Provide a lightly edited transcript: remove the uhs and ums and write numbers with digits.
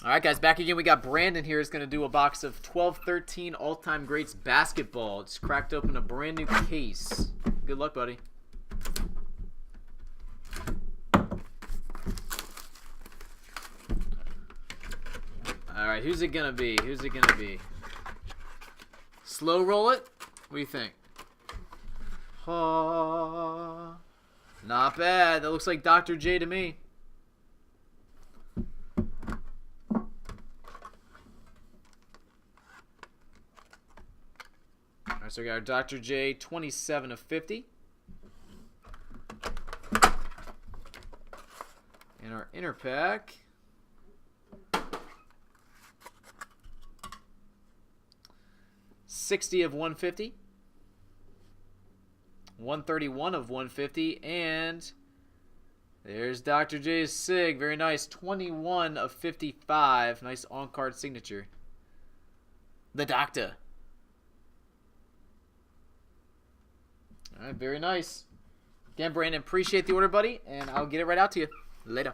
All right, guys, back again. We got Brandon here. Is going to do a box of 12-13 all-time greats basketball. Just cracked open a brand new case. Good luck, buddy. All right, who's it going to be? Who's it going to be? Slow roll it? What do you think? Not bad. That looks like Dr. J to me. All right, so we got our Dr. J 27 of 50. And our inner pack. $60 of 150. 131 of 150. And there's Dr. J's SIG. Very nice. 21 of 55. Nice on-card signature. The Doctor. All right, very nice. Again, Brandon, appreciate the order, buddy, and I'll get it right out to you. Later.